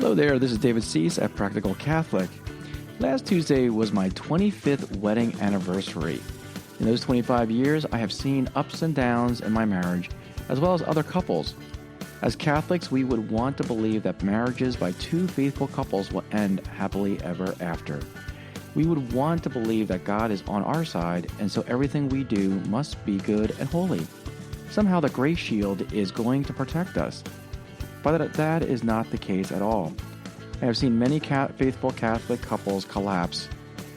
Hello there, this is David Suess at Practical Catholic. Last Tuesday was my 25th wedding anniversary. In those 25 years, I have seen ups and downs in my marriage, as well as other couples. As Catholics, we would want to believe that marriages by two faithful couples will end happily ever after. We would want to believe that God is on our side, and so everything we do must be good and holy. Somehow the grace shield is going to protect us. But that is not the case at all. I have seen many faithful Catholic couples collapse,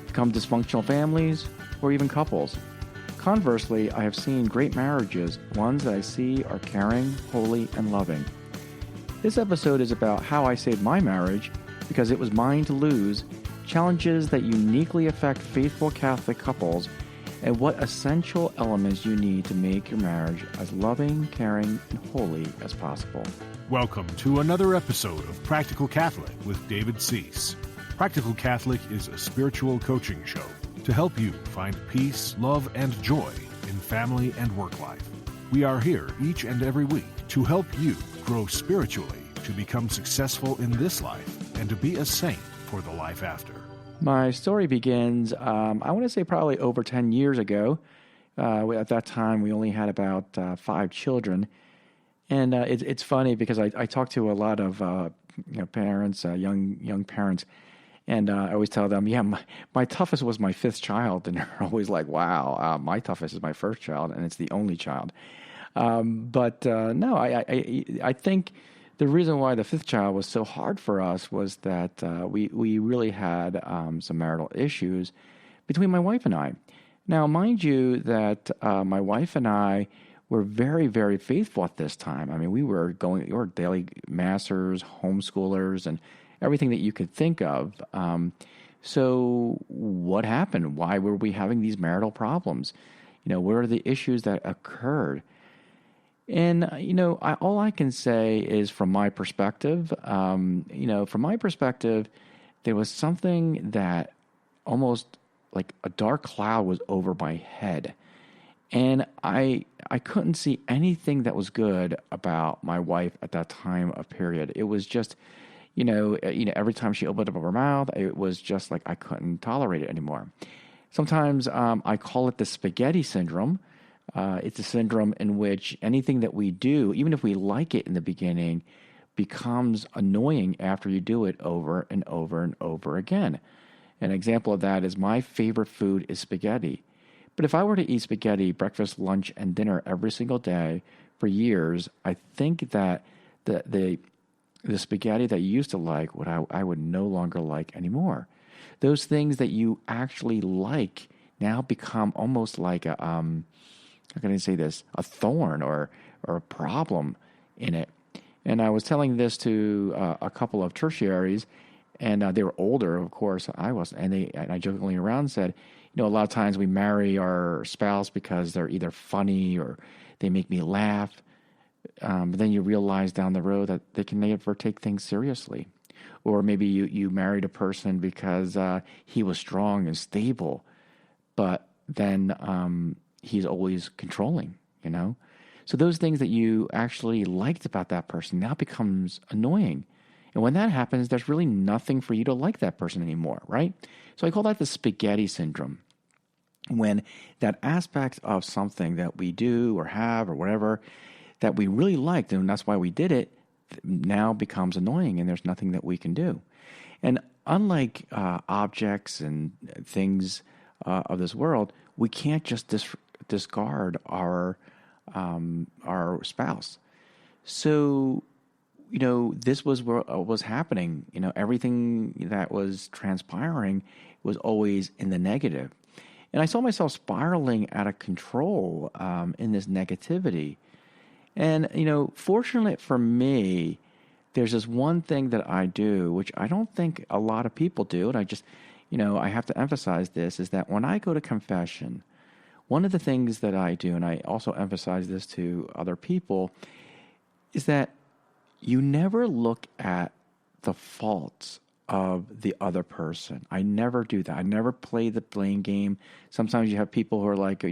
become dysfunctional families, or even couples. Conversely, I have seen great marriages, ones that I see are caring, holy, and loving. This episode is about how I saved my marriage, because it was mine to lose, challenges that uniquely affect faithful Catholic couples, and what essential elements you need to make your marriage as loving, caring, and holy as possible. Welcome to another episode of Practical Catholic with David Suess. Practical Catholic is a spiritual coaching show to help you find peace, love, and joy in family and work life. We are here each and every week to help you grow spiritually, to become successful in this life, and to be a saint for the life after. My story begins, I want to say probably over 10 years ago. At that time, we only had about 5 children. And it's funny because I talk to a lot of parents, young parents, and I always tell them, yeah, my toughest was my 5th child, and they're always like, wow, my toughest is my 1st child, and it's the only child. No, I think the reason why the 5th child was so hard for us was that we really had some marital issues between my wife and I. Now, mind you that my wife and I were very, very faithful at this time. I mean, we were daily massers, homeschoolers, and everything that you could think of. So what happened? Why were we having these marital problems? What are the issues that occurred? And, all I can say is from my perspective, there was something that almost like a dark cloud was over my head. And I couldn't see anything that was good about my wife at that time of period. It was just, every time she opened up her mouth, it was just like I couldn't tolerate it anymore. Sometimes I call it the spaghetti syndrome. It's a syndrome in which anything that we do, even if we like it in the beginning, becomes annoying after you do it over and over and over again. An example of that is my favorite food is spaghetti. But if I were to eat spaghetti breakfast, lunch, and dinner every single day for years, I think that the spaghetti that you used to like, I would no longer like anymore. Those things that you actually like now become almost like a how can I say this? A thorn or a problem in it. And I was telling this to a couple of tertiaries, and they were older, of course. I wasn't, and I jokingly around said, a lot of times we marry our spouse because they're either funny or they make me laugh. But then you realize down the road that they can never take things seriously. Or maybe you married a person because he was strong and stable, but then he's always controlling, So those things that you actually liked about that person now becomes annoying. And when that happens, there's really nothing for you to like that person anymore, right? So I call that the spaghetti syndrome. When that aspect of something that we do or have or whatever that we really liked, and that's why we did it, now becomes annoying and there's nothing that we can do. And unlike objects and things of this world, we can't just discard our spouse. So, this was what was happening. Everything that was transpiring was always in the negative. And I saw myself spiraling out of control in this negativity. And, fortunately for me, there's this one thing that I do, which I don't think a lot of people do. And I just, I have to emphasize this, is that when I go to confession, one of the things that I do, and I also emphasize this to other people, is that you never look at the faults of the other person. I never do that. I never play the blame game. Sometimes you have people who are like,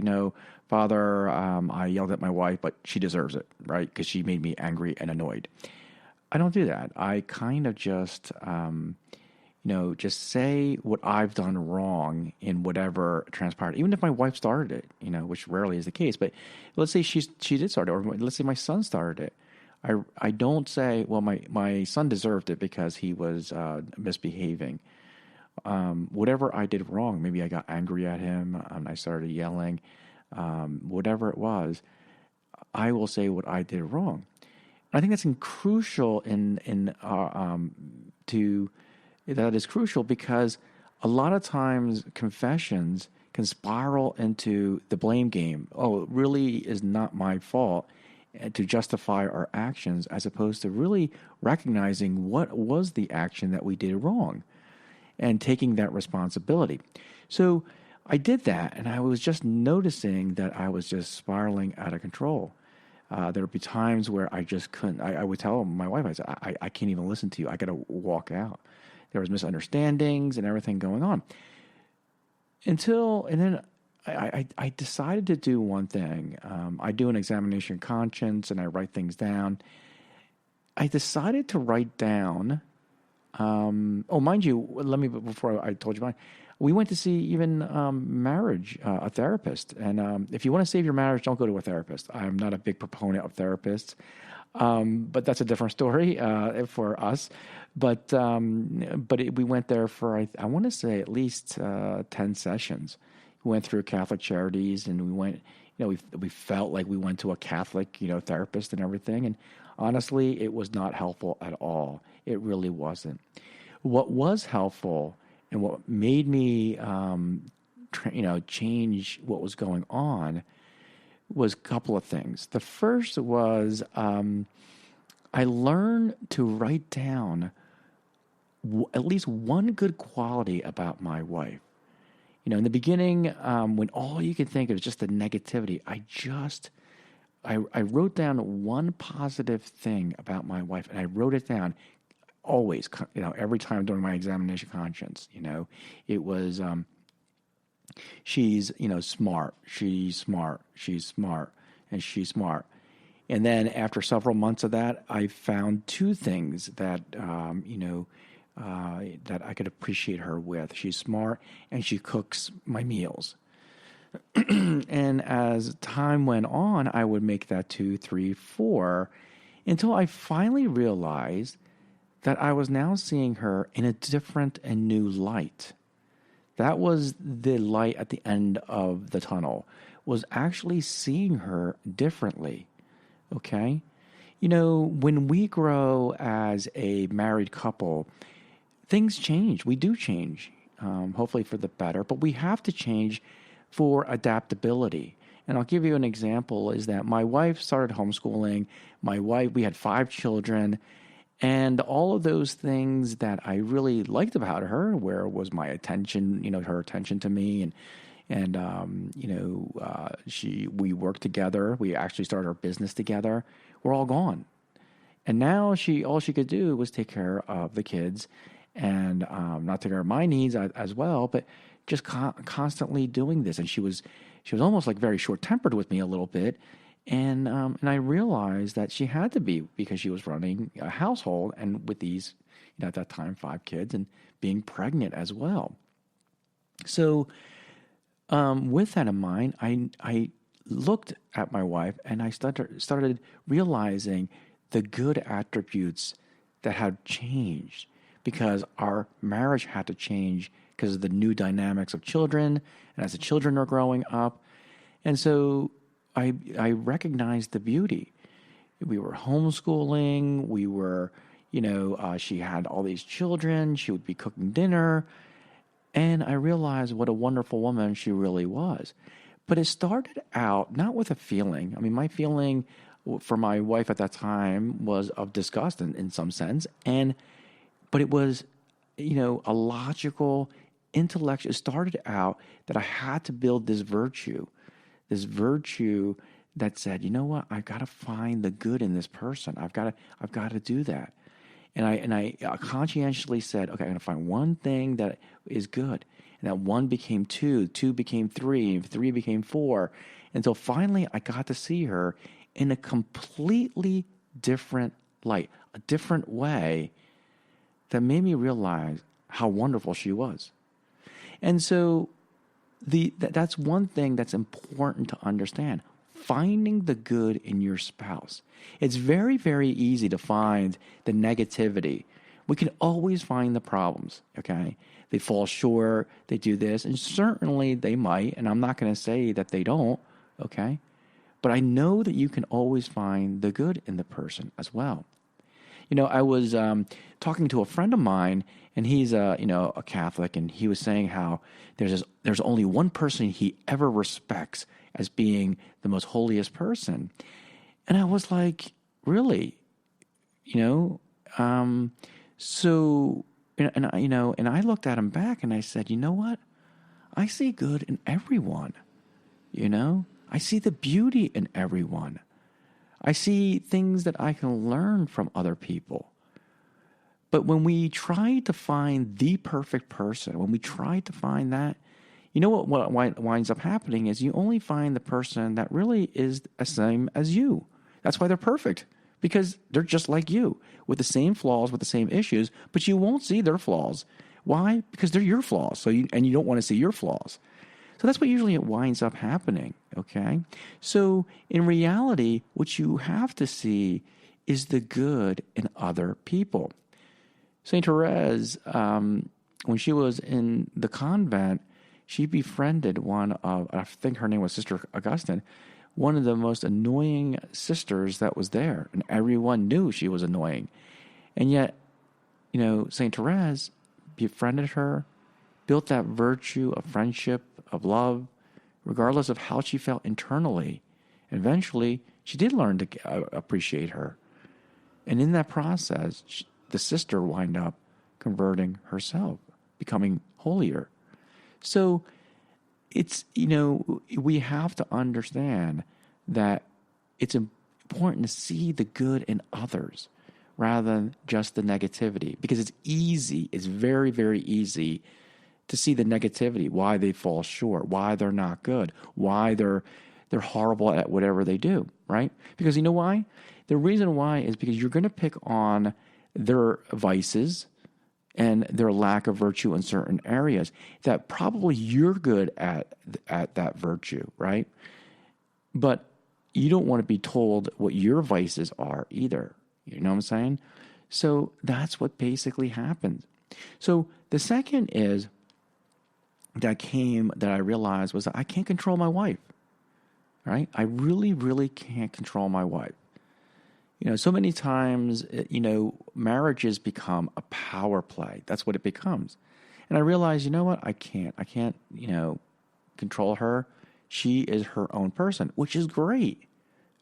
Father, I yelled at my wife, but she deserves it, right? Because she made me angry and annoyed. I don't do that. I kind of just, just say what I've done wrong in whatever transpired. Even if my wife started it, which rarely is the case. But let's say she did start it, or let's say my son started it. I don't say, well, my son deserved it because he was misbehaving. Whatever I did wrong, maybe I got angry at him and I started yelling, whatever it was, I will say what I did wrong. I think that's crucial that is crucial because a lot of times confessions can spiral into the blame game. Oh, it really is not my fault, to justify our actions, as opposed to really recognizing what was the action that we did wrong and taking that responsibility. So I did that, and I was just noticing that I was just spiraling out of control. There would be times where I just couldn't. I would tell my wife, I said, I can't even listen to you. I got to walk out. There was misunderstandings and everything going on. And then I decided to do one thing. I do an examination of conscience, and I write things down. I decided to write down. Mind you, before I told you mine, we went to see even marriage, a therapist. And if you want to save your marriage, don't go to a therapist. I'm not a big proponent of therapists, but that's a different story for us. But we went there for, I want to say, at least 10 sessions. We went through Catholic Charities, and we went, we felt like we went to a Catholic, therapist and everything. And honestly, it was not helpful at all. It really wasn't. What was helpful and what made me, change what was going on was a couple of things. The first was I learned to write down at least one good quality about my wife. In the beginning, when all you could think of is just the negativity, I wrote down one positive thing about my wife, and I wrote it down always, every time during my examination of conscience. It was, she's, smart, she's smart, she's smart, and she's smart. And then after several months of that, I found two things that, that I could appreciate her with. She's smart, and she cooks my meals. And as time went on, I would make that 2, 3, 4, until I finally realized that I was now seeing her in a different and new light. That was the light at the end of the tunnel, was actually seeing her differently. Okay? When we grow as a married couple, things change. We do change, hopefully for the better, but we have to change for adaptability. And I'll give you an example, is that my wife started homeschooling. We had 5 children, and all of those things that I really liked about her, where was my attention, her attention to me, we worked together. We actually started our business together. We're all gone. And now all she could do was take care of the kids, and not take care of my needs as well, but just constantly doing this. And she was almost like very short-tempered with me a little bit. And I realized that she had to be, because she was running a household, and with these, at that time, 5 kids, and being pregnant as well. So with that in mind, I looked at my wife, and I started realizing the good attributes that had changed, because our marriage had to change because of the new dynamics of children, and as the children are growing up. And so I recognized the beauty. We were homeschooling. We were, she had all these children. She would be cooking dinner. And I realized what a wonderful woman she really was. But it started out not with a feeling. I mean, my feeling for my wife at that time was of disgust in some sense. But it was, a logical, intellectual. It started out that I had to build this virtue that said, you know what, I've got to find the good in this person. I've got to do that. And I conscientiously said, okay, I'm going to find one thing that is good. And that 1 became 2, 2 became 3, 3 became 4, until finally I got to see her in a completely different light, a different way that made me realize how wonderful she was. And so that's one thing that's important to understand. Finding the good in your spouse. It's very, very easy to find the negativity. We can always find the problems, okay? They fall short, they do this, and certainly they might, and I'm not going to say that they don't, okay? But I know that you can always find the good in the person as well. I was talking to a friend of mine, and he's a Catholic, and he was saying how there's only one person he ever respects as being the most holiest person, and I was like, really, so and I looked at him back, and I said, you know what, I see good in everyone, I see the beauty in everyone. I see things that I can learn from other people. But when we try to find the perfect person, when we try to find that, what winds up happening is you only find the person that really is the same as you. That's why they're perfect, because they're just like you, with the same flaws, with the same issues, but you won't see their flaws. Why? Because they're your flaws, and you don't want to see your flaws. So that's what usually it winds up happening, okay? So in reality, what you have to see is the good in other people. St. Therese, when she was in the convent, she befriended I think her name was Sister Augustine, one of the most annoying sisters that was there, and everyone knew she was annoying. And yet, St. Therese befriended her, built that virtue of friendship, of love, regardless of how she felt internally. Eventually, she did learn to appreciate her. And in that process, the sister wound up converting herself, becoming holier. So it's, we have to understand that it's important to see the good in others rather than just the negativity, because it's very, very easy to see the negativity, why they fall short, why they're not good, why they're horrible at whatever they do, right? Because you know why? The reason why is because you're going to pick on their vices and their lack of virtue in certain areas that probably you're good at that virtue, right? But you don't want to be told what your vices are either. You know what I'm saying? So that's what basically happens. So the second is that I realized was that I can't control my wife, right? I really, really can't control my wife. So many times, marriages become a power play. That's what it becomes. And I realized, what? I can't, control her. She is her own person, which is great.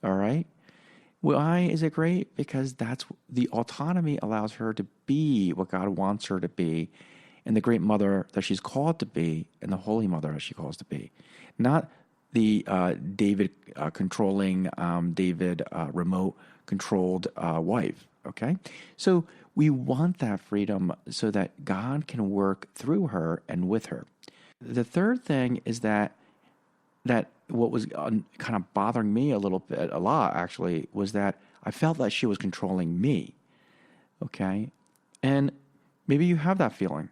All right. Why is it great? Because that's the autonomy allows her to be what God wants her to be, and the great mother that she's called to be, and the holy mother as she calls to be. Not the David controlling, David remote controlled wife, okay? So we want that freedom so that God can work through her and with her. The third thing is that what was kind of bothering me a lot actually, was that I felt that she was controlling me, okay? And maybe you have that feeling.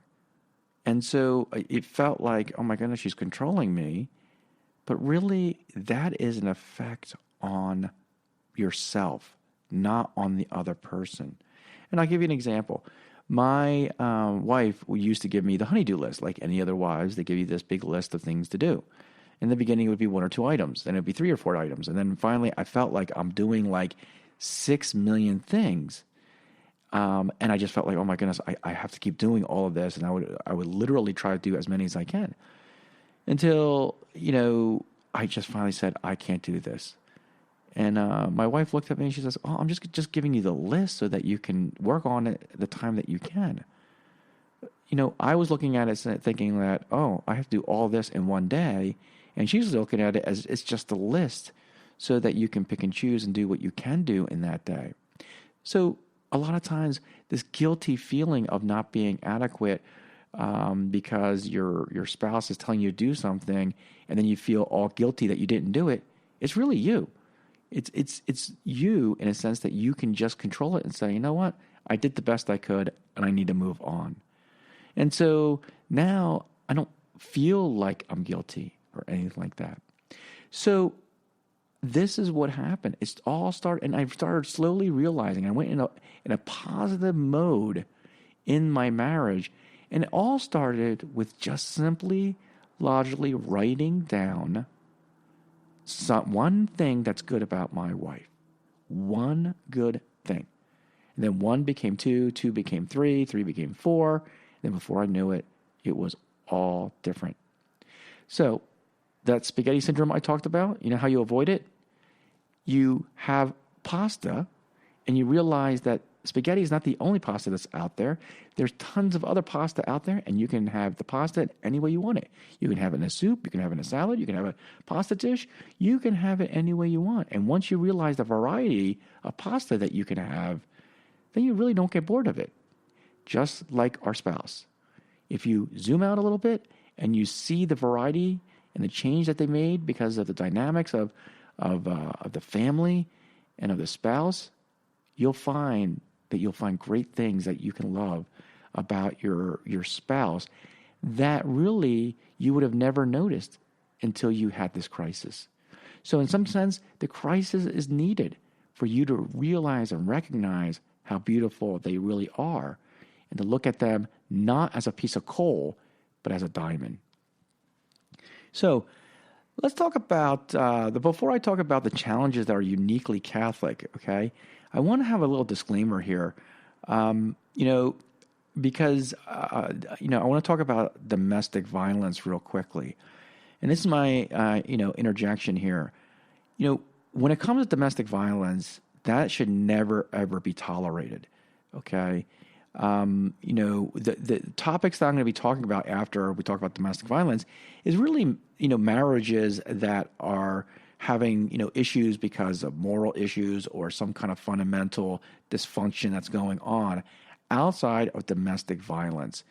And so it felt like, oh my goodness, she's controlling me. But really, that is an effect on yourself, not on the other person. And I'll give you an example. My wife used to give me the honey-do list, like any other wives. They give you this big list of things to do. In the beginning, it would be 1 or 2 items. Then it would be 3 or 4 items. And then finally, I felt like I'm doing like 6 million things. And I just felt like, oh my goodness, I have to keep doing all of this. And I would literally try to do as many as I can. Until, I just finally said, I can't do this. And my wife looked at me and she says, oh, I'm just giving you the list so that you can work on it the time that you can. I was looking at it thinking that, oh, I have to do all this in one day. And she's looking at it as it's just a list so that you can pick and choose and do what you can do in that day. So a lot of times this guilty feeling of not being adequate because your spouse is telling you to do something and then you feel all guilty that you didn't do it, it's really you. It's you in a sense that you can just control it and say, you know what, I did the best I could, and I need to move on. And so now I don't feel like I'm guilty or anything like that. So this is what happened. It's all started, and I started slowly realizing I went in a positive mode in my marriage, and it all started with just simply, logically writing down one thing that's good about my wife. One good thing. And then 1 became 2, 2 became 3, 3 became 4. And then before I knew it, it was all different. So that spaghetti syndrome I talked about, you know how you avoid it? You have pasta, and you realize that spaghetti is not the only pasta that's out there. There's tons of other pasta out there, and you can have the pasta any way you want it. You can have it in a soup, you can have it in a salad, you can have a pasta dish, you can have it any way you want. And once you realize the variety of pasta that you can have, then you really don't get bored of it. Just like our spouse. If you zoom out a little bit and you see the variety and the change that they made because of the dynamics of the family and of the spouse, you'll find great things that you can love about your spouse that really you would have never noticed until you had this crisis. So in some sense, the crisis is needed for you to realize and recognize how beautiful they really are, and to look at them not as a piece of coal, but as a diamond. So let's talk about, before I talk about the challenges that are uniquely Catholic, okay, I want to have a little disclaimer here, because, I want to talk about domestic violence real quickly. And this is my, interjection here. When it comes to domestic violence, that should never, ever be tolerated, okay? The topics that I'm going to be talking about after we talk about domestic violence is really, marriages that are having, issues because of moral issues or some kind of fundamental dysfunction that's going on outside of domestic violence.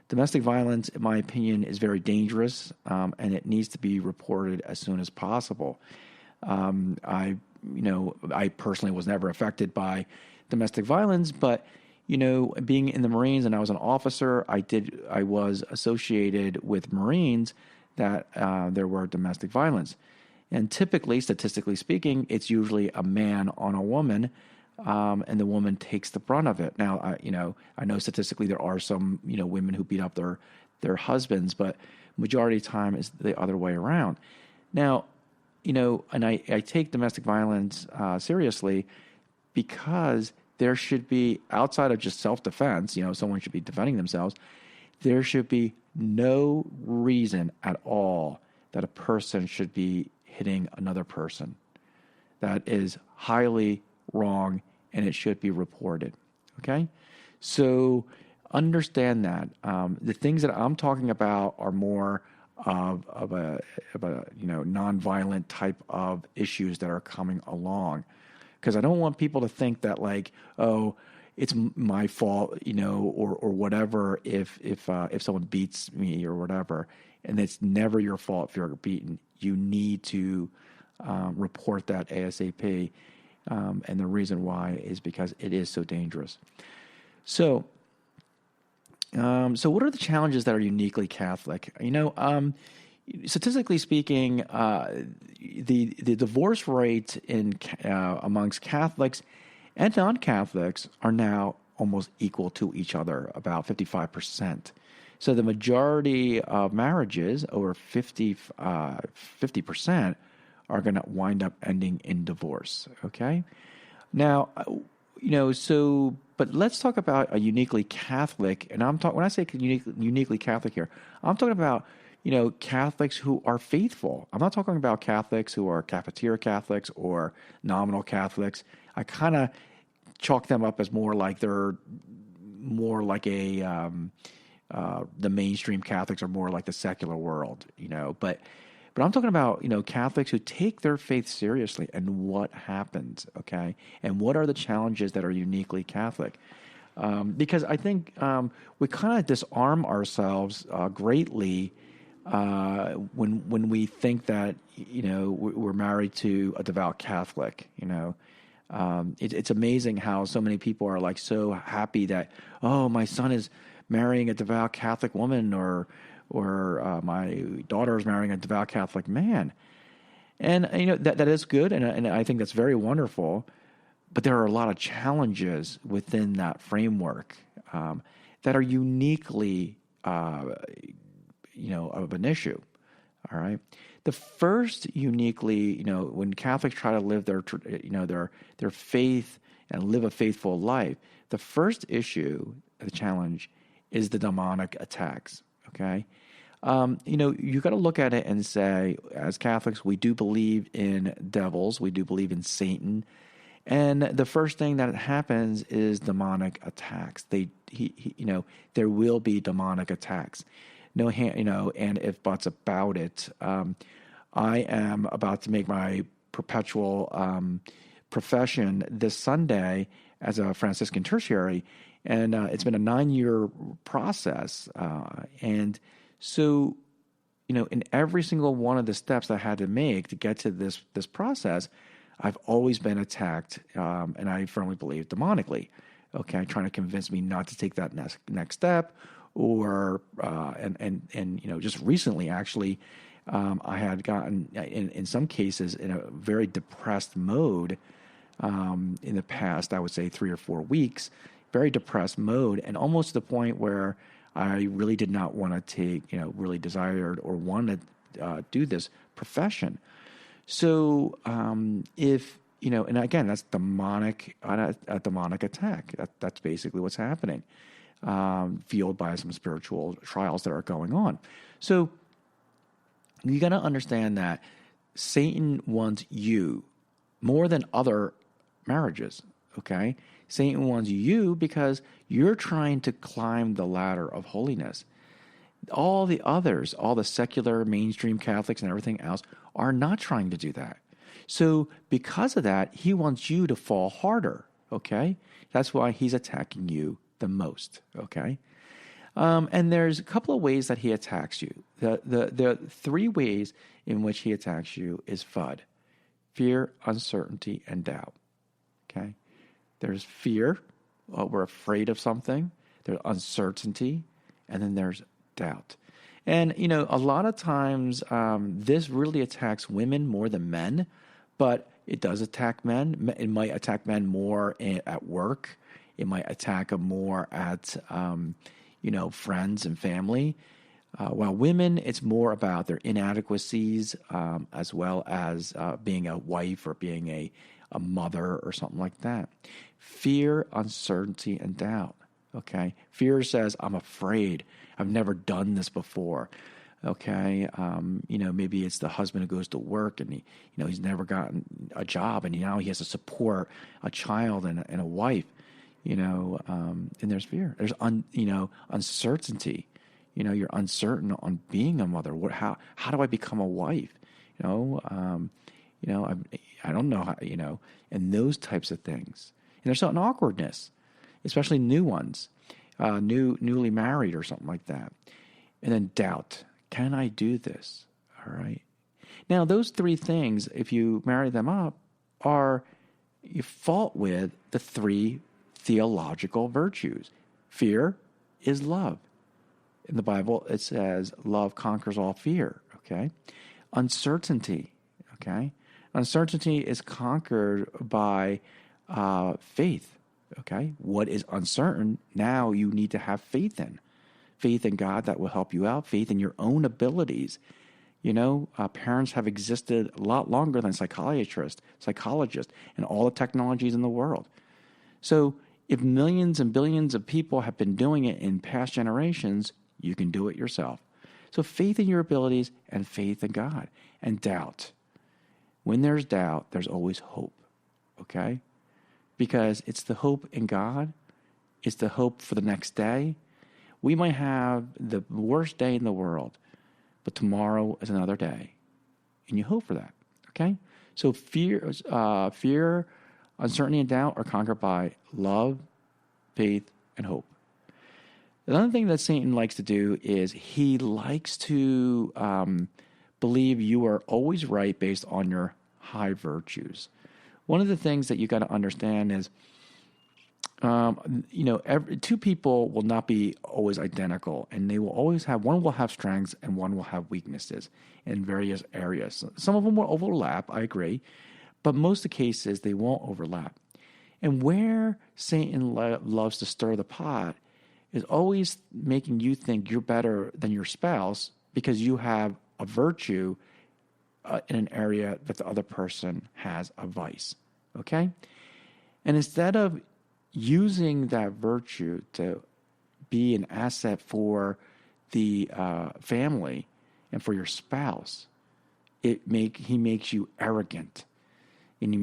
Domestic violence, in my opinion, is very dangerous, and it needs to be reported as soon as possible. I personally was never affected by domestic violence, but being in the Marines and I was an officer, I was associated with Marines that there were domestic violence. And typically, statistically speaking, it's usually a man on a woman, and the woman takes the brunt of it. Now, I know statistically there are some, women who beat up their husbands, but majority of the time is the other way around. Now, and I take domestic violence seriously because there should be, outside of just self-defense, someone should be defending themselves, there should be no reason at all that a person should be hitting another person. That is highly wrong, and it should be reported, okay? So understand that. The things that I'm talking about are more of a nonviolent type of issues that are coming along, because I don't want people to think that like, oh, it's my fault, or whatever if someone beats me or whatever, and it's never your fault if you're beaten. You need to report that ASAP, and the reason why is because it is so dangerous. So what are the challenges that are uniquely Catholic? Statistically speaking, the divorce rate amongst Catholics and non-Catholics are now almost equal to each other, about 55%. So the majority of marriages, over 50%, are going to wind up ending in divorce. Okay, now but let's talk about a uniquely Catholic, and when I say uniquely Catholic here, I'm talking about Catholics who are faithful. I'm not talking about Catholics who are cafeteria Catholics or nominal Catholics. I kind of chalk them up as more like they're more like the mainstream Catholics are more like the secular world, But I'm talking about Catholics who take their faith seriously, and what happens, okay? And what are the challenges that are uniquely Catholic? Because I think we kind of disarm ourselves greatly when we think that we're married to a devout Catholic. It's amazing how so many people are like so happy that, oh, my son is marrying a devout Catholic woman, or my daughter is marrying a devout Catholic man. And that is good, and I think that's very wonderful. But there are a lot of challenges within that framework that are uniquely of an issue. All right. The first uniquely, when Catholics try to live their faith and live a faithful life, the first issue, the challenge, is the demonic attacks. Okay. You got to look at it and say, as Catholics, we do believe in devils. We do believe in Satan. And the first thing that happens is demonic attacks. There will be demonic attacks. And if buts about it, I am about to make my perpetual profession this Sunday as a Franciscan tertiary, and it's been a 9-year process. And so, in every single one of the steps I had to make to get to this process, I've always been attacked, and I firmly believe demonically. Okay, trying to convince me not to take that next step, or just recently, actually, I had gotten in some cases in a very depressed mode in the past. I would say 3 or 4 weeks, very depressed mode, and almost to the point where I really did not want to take, really desired or wanted to do this profession. So if, and again, that's a demonic attack. That's basically what's happening, fueled by some spiritual trials that are going on. So you got to understand that Satan wants you more than other marriages, okay? Satan wants you because you're trying to climb the ladder of holiness. All the others, all the secular mainstream Catholics and everything else are not trying to do that. So because of that, he wants you to fall harder, okay? That's why he's attacking you the most, okay? And there's a couple of ways that he attacks you. The 3 ways in which he attacks you is FUD: fear, uncertainty, and doubt, okay? There's fear, we're afraid of something. There's uncertainty, and then there's doubt. And, a lot of times this really attacks women more than men, but it does attack men. It might attack men more at work. It might attack them more at, friends and family. While women, it's more about their inadequacies as well as being a wife or being a mother or something like that. Fear, uncertainty, and doubt. Okay. Fear says, I'm afraid. I've never done this before. Okay. Maybe it's the husband who goes to work and he's never gotten a job, and now he has to support a child and a wife, and there's fear. There's, uncertainty. You're uncertain on being a mother. How do I become a wife? I don't know how, and those types of things. And there's an awkwardness, especially new ones, newly married or something like that. And then doubt. Can I do this? All right. Now, those 3 things, if you marry them up, are you fault with the 3 theological virtues. Fear is love. In the Bible, it says love conquers all fear. Okay. Uncertainty. Okay. Uncertainty is conquered by faith. Okay. What is uncertain, now you need to have faith in. Faith in God that will help you out. Faith in your own abilities. Parents have existed a lot longer than psychologists, and all the technologies in the world. So if millions and billions of people have been doing it in past generations, you can do it yourself. So faith in your abilities and faith in God. And doubt. When there's doubt, there's always hope. Okay? Because it's the hope in God. It's the hope for the next day. We might have the worst day in the world, but tomorrow is another day. And you hope for that. Okay? So fear, uncertainty, and doubt are conquered by love, faith, and hope. Another thing that Satan likes to do is he likes to believe you are always right based on your high virtues. One of the things that you got to understand is, two people will not be always identical, and they will always have, one will have strengths and one will have weaknesses in various areas. Some of them will overlap, I agree, but most of the cases they won't overlap. And where Satan loves to stir the pot is always making you think you're better than your spouse because you have a virtue in an area that the other person has a vice, okay? And instead of using that virtue to be an asset for the family and for your spouse, he makes you arrogant, and it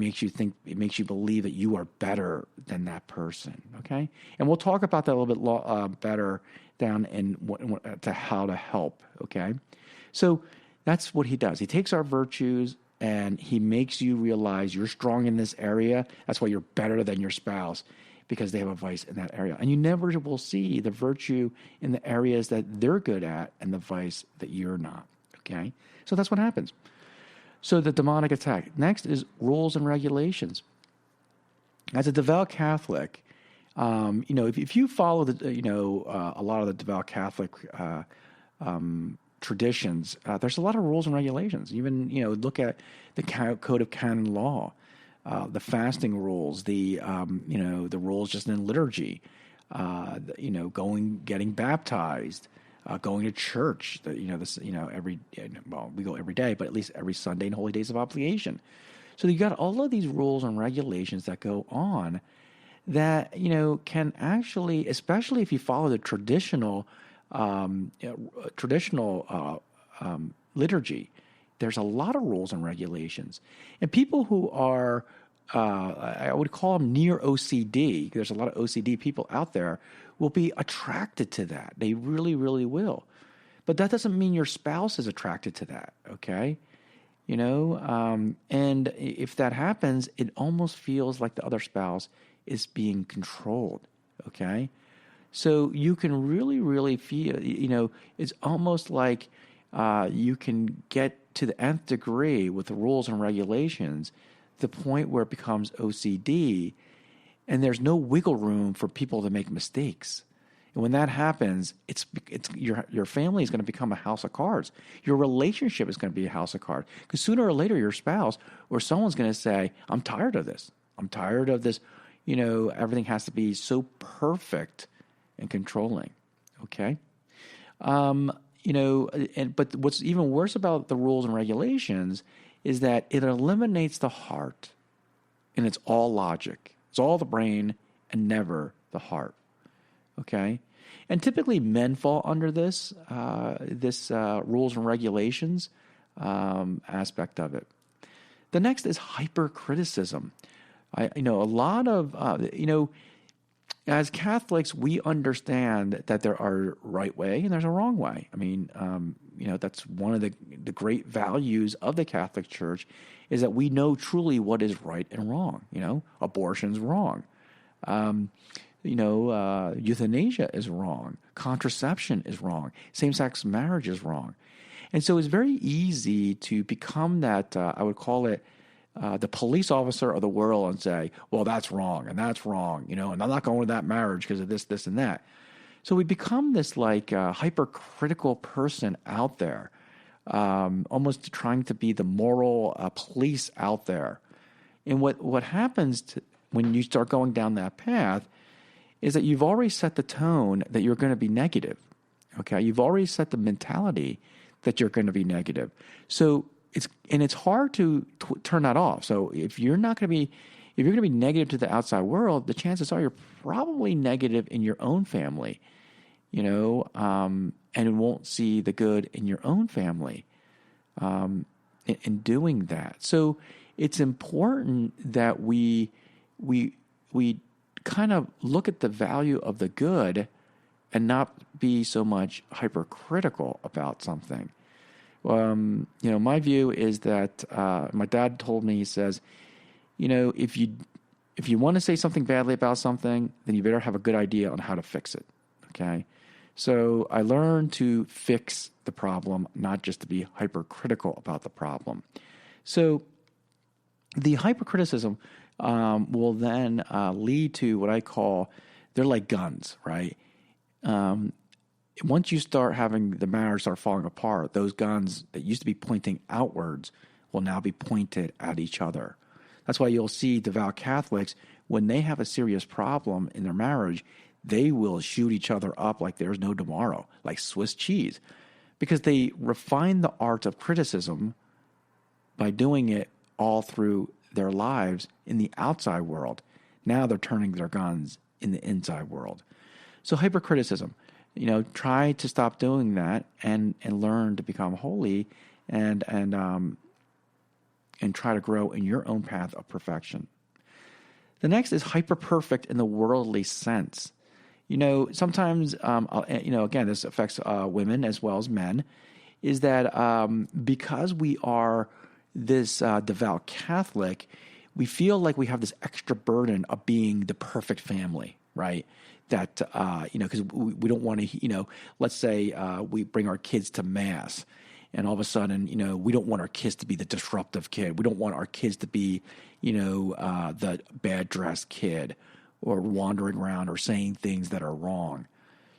makes you believe that you are better than that person. Okay, and we'll talk about that a little bit better down in to how to help. Okay, so that's what he does. He takes our virtues and he makes you realize you're strong in this area. That's why you're better than your spouse, because they have a vice in that area. And you never will see the virtue in the areas that they're good at and the vice that you're not. Okay? So that's what happens. So the demonic attack. Next is rules and regulations. As a devout Catholic, if you follow a lot of the devout Catholic traditions, there's a lot of rules and regulations. Even, look at the Code of Canon Law. The fasting rules, the rules just in liturgy, getting baptized, going to church. We go every day, but at least every Sunday and holy days of obligation. So you got all of these rules and regulations that go on that can actually, especially if you follow the traditional liturgy. There's a lot of rules and regulations. And people who are, I would call them near OCD, there's a lot of OCD people out there, will be attracted to that. They really, really will. But that doesn't mean your spouse is attracted to that, okay? And if that happens, it almost feels like the other spouse is being controlled, okay? So you can really, really feel, it's almost like you can get to the nth degree with the rules and regulations, the point where it becomes OCD, and there's no wiggle room for people to make mistakes. And when that happens, it's your family is going to become a house of cards. Your relationship is going to be a house of cards. Because sooner or later, your spouse or someone's going to say, "I'm tired of this. I'm tired of this. Everything has to be so perfect and controlling." Okay. But what's even worse about the rules and regulations is that it eliminates the heart, and it's all logic. It's all the brain and never the heart. Okay? And typically men fall under this rules and regulations aspect of it. The next is hypercriticism. A lot of, as Catholics, we understand that there are right way and there's a wrong way. I mean, that's one of the great values of the Catholic Church is that we know truly what is right and wrong. Abortion's wrong. Euthanasia is wrong. Contraception is wrong. Same-sex marriage is wrong. And so it's very easy to become that, I would call it, the police officer of the world and say, well, that's wrong, and that's wrong, and I'm not going to that marriage because of this, this, and that. So we become this hypercritical person out there, almost trying to be the moral police out there. And what happens when you start going down that path is that you've already set the tone that you're going to be negative. Okay, you've already set the mentality that you're going to be negative. So it's hard to turn that off. So if you're going to be negative to the outside world, the chances are you're probably negative in your own family, and won't see the good in your own family in doing that. So it's important that we kind of look at the value of the good and not be so much hypercritical about something. My view is that my dad told me, he says, if you want to say something badly about something, then you better have a good idea on how to fix it. Okay. So I learned to fix the problem, not just to be hypercritical about the problem. So the hypercriticism will then lead to what I call, they're like guns, right? Once you start having the marriage start falling apart, those guns that used to be pointing outwards will now be pointed at each other. That's why you'll see devout Catholics, when they have a serious problem in their marriage, they will shoot each other up like there's no tomorrow, like Swiss cheese, because they refine the art of criticism by doing it all through their lives in the outside world. Now they're turning their guns in the inside world. So hypercriticism, try to stop doing that and learn to become holy and try to grow in your own path of perfection. The next is hyper-perfect in the worldly sense. Sometimes, again, this affects women as well as men, is that because we are this devout Catholic, we feel like we have this extra burden of being the perfect family, right? That, because we don't want to, let's say we bring our kids to Mass, and all of a sudden, we don't want our kids to be the disruptive kid. We don't want our kids to be, the bad-dressed kid or wandering around or saying things that are wrong.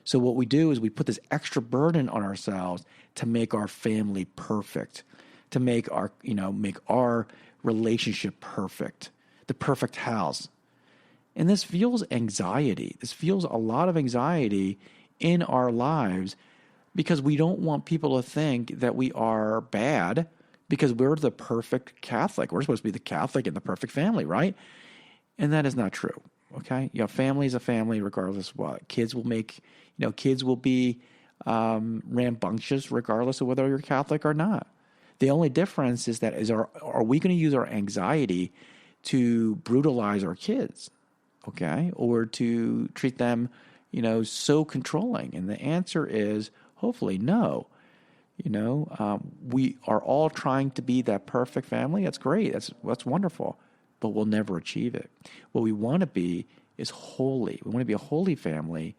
So what we do is we put this extra burden on ourselves to make our family perfect, to make our relationship perfect, the perfect house. And this fuels anxiety. This fuels a lot of anxiety in our lives because we don't want people to think that we are bad because we're the perfect Catholic. We're supposed to be the Catholic in the perfect family, right? And that is not true. Okay, family is a family regardless of what. Kids will be rambunctious regardless of whether you're Catholic or not. The only difference is that are we going to use our anxiety to brutalize our kids, okay, or to treat them, so controlling? And the answer is hopefully no. We are all trying to be that perfect family. That's great. That's wonderful. But we'll never achieve it. What we want to be is holy. We want to be a holy family,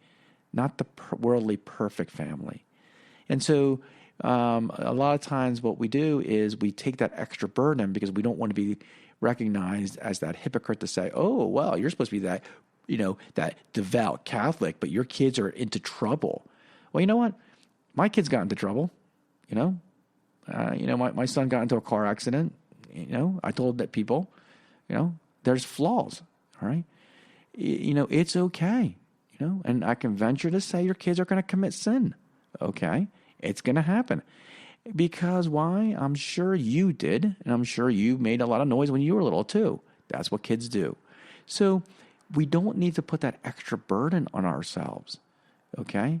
not the worldly perfect family. And so a lot of times what we do is we take that extra burden because we don't want to be recognized as that hypocrite to say, oh, well, you're supposed to be that, that devout Catholic, but your kids are into trouble. Well, you know what? My kids got into trouble. My son got into a car accident. I told that people, there's flaws, all right? It's okay, and I can venture to say your kids are going to commit sin, okay? It's going to happen. Because why? I'm sure you did, and I'm sure you made a lot of noise when you were little too. That's what kids do. So we don't need to put that extra burden on ourselves, okay?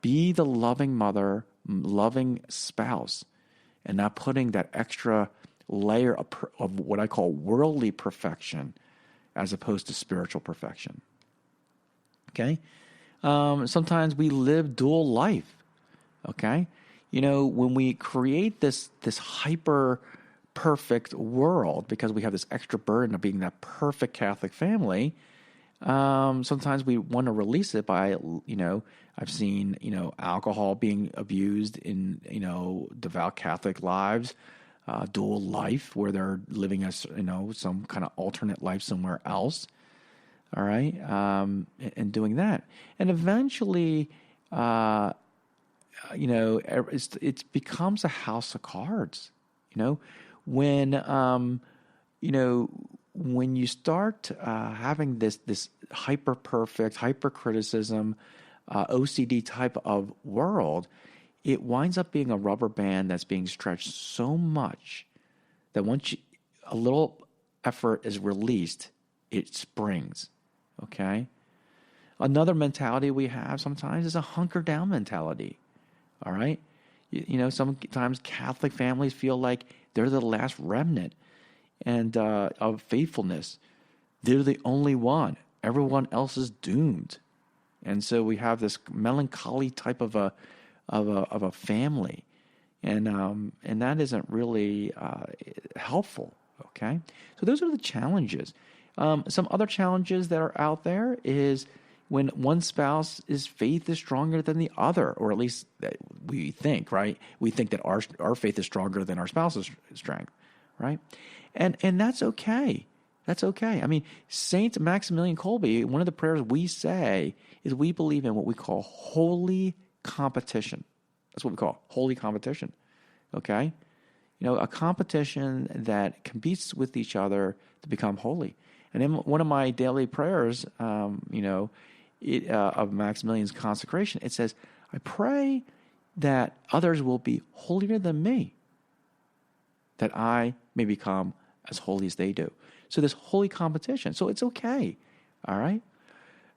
Be the loving mother, loving spouse, and not putting that extra layer of what I call worldly perfection as opposed to spiritual perfection. Okay? Sometimes we live dual life. Okay? When we create this hyper perfect world because we have this extra burden of being that perfect Catholic family, sometimes we want to release it by, I've seen, alcohol being abused in, devout Catholic lives, dual life where they're living some kind of alternate life somewhere else. All right. And doing that. And eventually, it becomes a house of cards, when you start having this hyper perfect, hyper criticism, OCD type of world, it winds up being a rubber band that's being stretched so much that once a little effort is released, it springs. Okay? Another mentality we have sometimes is a hunker down mentality. All right? Sometimes Catholic families feel like they're the last remnant and of faithfulness. They're the only one. Everyone else is doomed. And so we have this melancholy type of a family, and that isn't really helpful. Okay, so those are the challenges. Some other challenges that are out there is, when one spouse's faith is stronger than the other, or at least we think, right? We think that our faith is stronger than our spouse's strength, right? And that's okay. That's okay. I mean, Saint Maximilian Kolbe, one of the prayers we say is we believe in what we call holy competition. That's what we call holy competition, okay? A competition that competes with each other to become holy. And in one of my daily prayers, of Maximilian's consecration, it says, I pray that others will be holier than me, that I may become as holy as they do. So this holy competition. So it's okay, all right?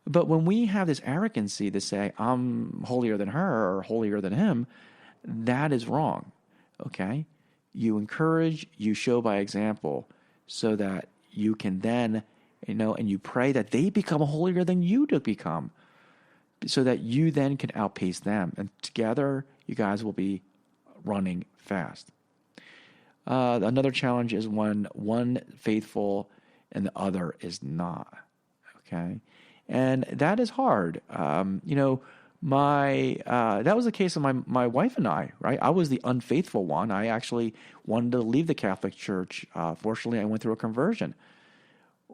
But when we have this arrogancy to say, I'm holier than her or holier than him, that is wrong, okay? You encourage, you show by example so that you can then, and you pray that they become holier than you to become so that you then can outpace them. And together, you guys will be running fast. Another challenge is when one faithful and the other is not, okay? And that is hard. That was the case of my wife and I, right? I was the unfaithful one. I actually wanted to leave the Catholic Church. Fortunately, I went through a conversion.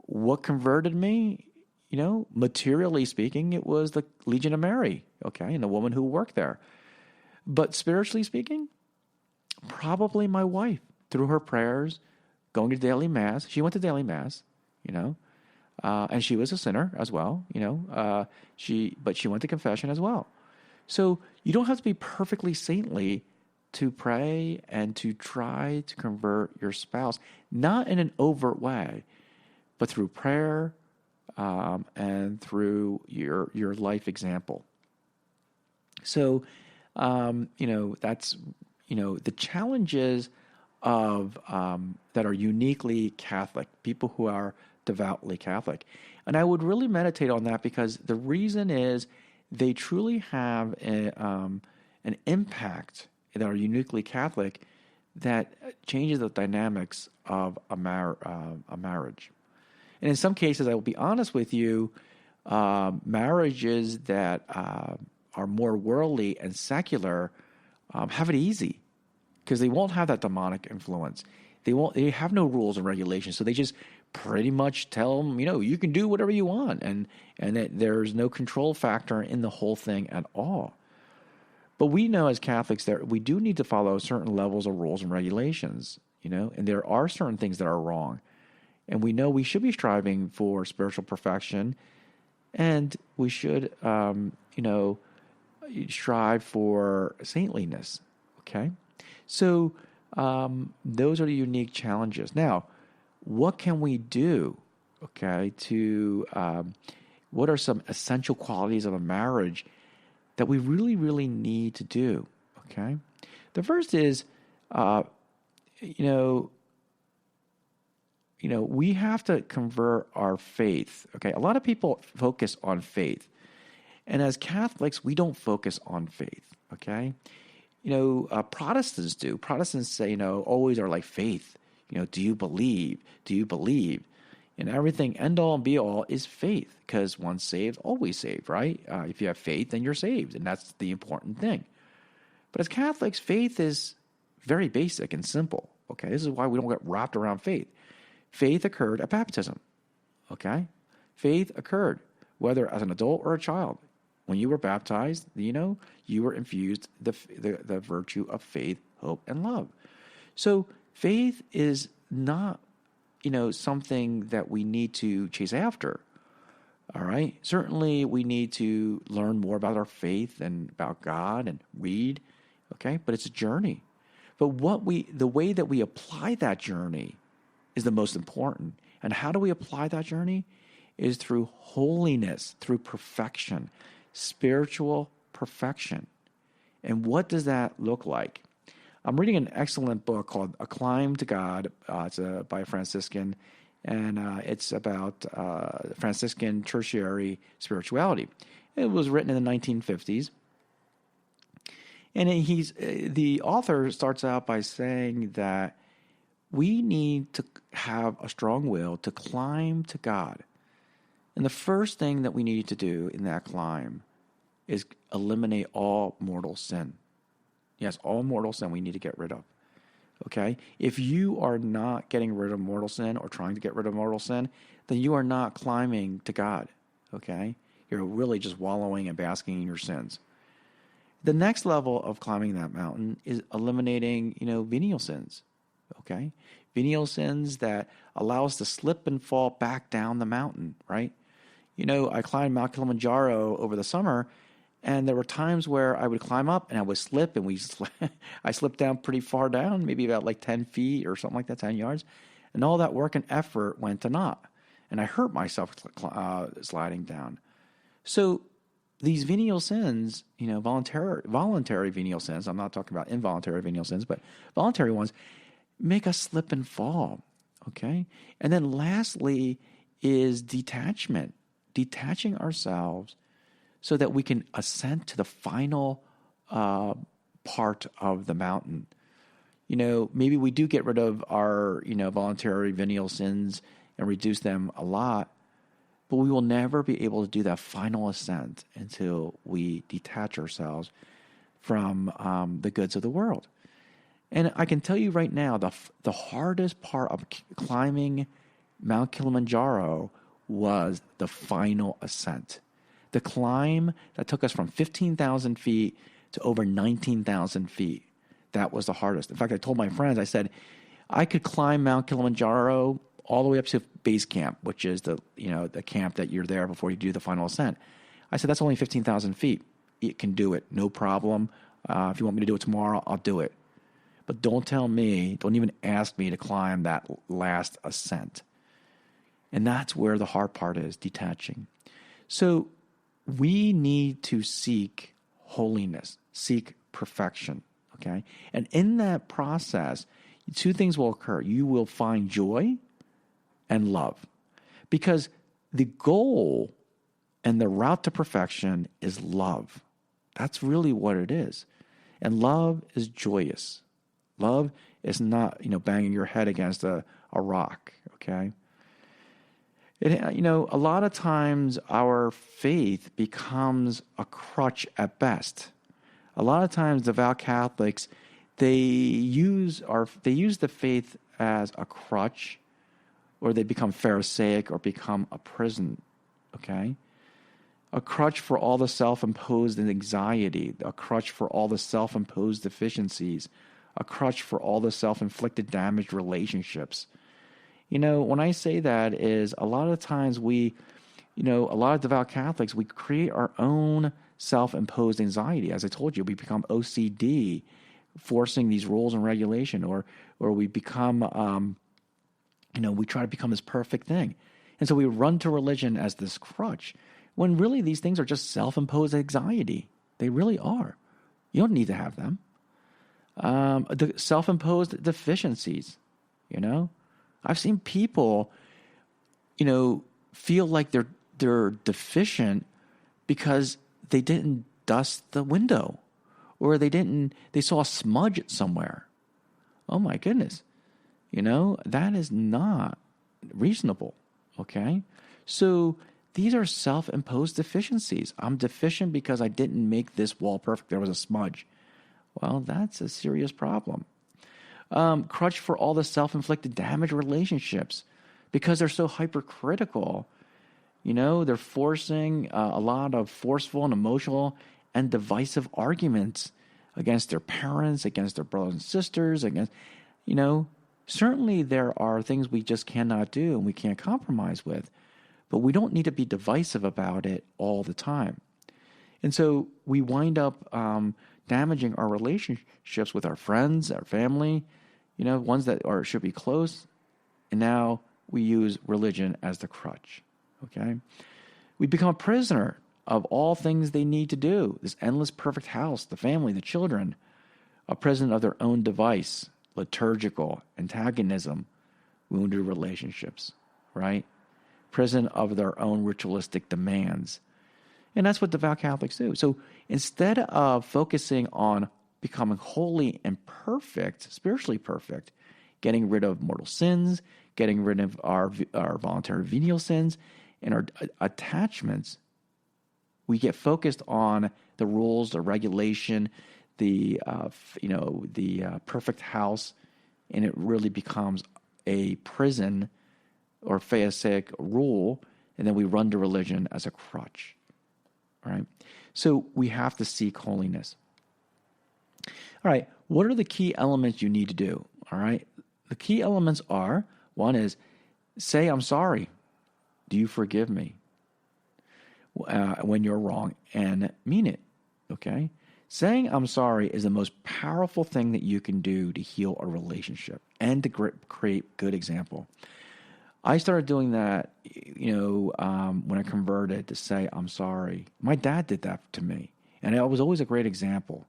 What converted me? Materially speaking, it was the Legion of Mary, okay, and the woman who worked there. But spiritually speaking, probably my wife, through her prayers, going to daily mass. She went to daily mass, and she was a sinner as well, but she went to confession as well. So you don't have to be perfectly saintly to pray and to try to convert your spouse, not in an overt way, but through prayer and through your life example. So, that's, the challenges of that are uniquely Catholic, people who are devoutly Catholic. And I would really meditate on that because the reason is they truly have an impact that are uniquely Catholic that changes the dynamics of a marriage. And in some cases, I will be honest with you, marriages that are more worldly and secular have it easy because they won't have that demonic influence. They have no rules and regulations, so they just pretty much tell them, you can do whatever you want, and that there's no control factor in the whole thing at all. But we know as Catholics that we do need to follow certain levels of rules and regulations, and there are certain things that are wrong. And we know we should be striving for spiritual perfection, and we should, strive for saintliness, okay? So those are the unique challenges. Now, what can we do, okay, what are some essential qualities of a marriage that we really, really need to do, okay? The first is, we have to convert our faith, okay? A lot of people focus on faith. And as Catholics, we don't focus on faith, okay? Protestants do. Protestants say, always are like faith. Do you believe? Do you believe? And everything, end all and be all, is faith, because once saved, always saved, right? If you have faith, then you're saved, and that's the important thing. But as Catholics, faith is very basic and simple, okay? This is why we don't get wrapped around faith. Faith occurred at baptism, okay? Faith occurred, whether as an adult or a child. When you were baptized, you were infused the virtue of faith, hope, and love. So faith is not, something that we need to chase after, all right? Certainly we need to learn more about our faith and about God and read, okay? But it's a journey. But the way that we apply that journey is the most important. And how do we apply that journey? Is through holiness, through perfection, spiritual perfection. And what does that look like? I'm reading an excellent book called A Climb to God. It's by a Franciscan, and it's about Franciscan tertiary spirituality. It was written in the 1950s. And the author starts out by saying that we need to have a strong will to climb to God. And the first thing that we need to do in that climb is eliminate all mortal sin. Yes, all mortal sin we need to get rid of. Okay? If you are not getting rid of mortal sin or trying to get rid of mortal sin, then you are not climbing to God. Okay? You're really just wallowing and basking in your sins. The next level of climbing that mountain is eliminating, venial sins. Okay? Venial sins that allow us to slip and fall back down the mountain, right? I climbed Mount Kilimanjaro over the summer, and there were times where I would climb up and I would slip, and I slipped down pretty far down, maybe about like 10 feet or something like that, 10 yards. And all that work and effort went to naught. And I hurt myself sliding down. So these venial sins, voluntary venial sins, I'm not talking about involuntary venial sins, but voluntary ones, make us slip and fall, okay? And then lastly is detachment, detaching ourselves so that we can ascend to the final part of the mountain. Maybe we do get rid of our, voluntary venial sins and reduce them a lot, but we will never be able to do that final ascent until we detach ourselves from the goods of the world. And I can tell you right now, the hardest part of climbing Mount Kilimanjaro was the final ascent. The climb that took us from 15,000 feet to over 19,000 feet, that was the hardest. In fact, I told my friends, I said, I could climb Mount Kilimanjaro all the way up to base camp, which is the camp that you're there before you do the final ascent. I said, that's only 15,000 feet. It can do it, no problem. If you want me to do it tomorrow, I'll do it. But don't even ask me to climb that last ascent. And that's where the hard part is, detaching. So we need to seek holiness, seek perfection, okay? And in that process, two things will occur. You will find joy and love. Because the goal and the route to perfection is love. That's really what it is. And love is joyous. Love is not, banging your head against a rock, okay? A lot of times our faith becomes a crutch at best. A lot of times devout Catholics, they use the faith as a crutch, or they become Pharisaic or become a prison, okay? A crutch for all the self-imposed anxiety, a crutch for all the self-imposed deficiencies, a crutch for all the self-inflicted damaged relationships. When I say that is a lot of times a lot of devout Catholics, we create our own self-imposed anxiety. As I told you, we become OCD, forcing these rules and regulation, or we become, we try to become this perfect thing. And so we run to religion as this crutch, when really these things are just self-imposed anxiety. They really are. You don't need to have them. The self-imposed deficiencies, I've seen people, feel like they're deficient because they didn't dust the window, or they saw a smudge somewhere. Oh my goodness. That is not reasonable. Okay. So these are self-imposed deficiencies. I'm deficient because I didn't make this wall perfect. There was a smudge. Well, that's a serious problem. Crutch for all the self-inflicted damage relationships because they're so hypercritical. They're forcing a lot of forceful and emotional and divisive arguments against their parents, against their brothers and sisters, certainly there are things we just cannot do and we can't compromise with, but we don't need to be divisive about it all the time. And so we wind up damaging our relationships with our friends, our family, ones that should be close. And now we use religion as the crutch, okay? We become a prisoner of all things they need to do. This endless perfect house, the family, the children, a prison of their own device, liturgical, antagonism, wounded relationships, right? Prison of their own ritualistic demands. And that's what devout Catholics do. So instead of focusing on becoming holy and perfect, spiritually perfect, getting rid of mortal sins, getting rid of our voluntary venial sins, and our attachments, we get focused on the rules, the regulation, the perfect house, and it really becomes a prison or Pharisaic rule, and then we run to religion as a crutch. All right? So we have to seek holiness. All right, what are the key elements you need to do? All right, the key elements are, one is, say, I'm sorry. Do you forgive me? When you're wrong, and mean it, okay? Saying I'm sorry is the most powerful thing that you can do to heal a relationship and to create good example. I started doing that, when I converted, to say I'm sorry. My dad did that to me, and it was always a great example.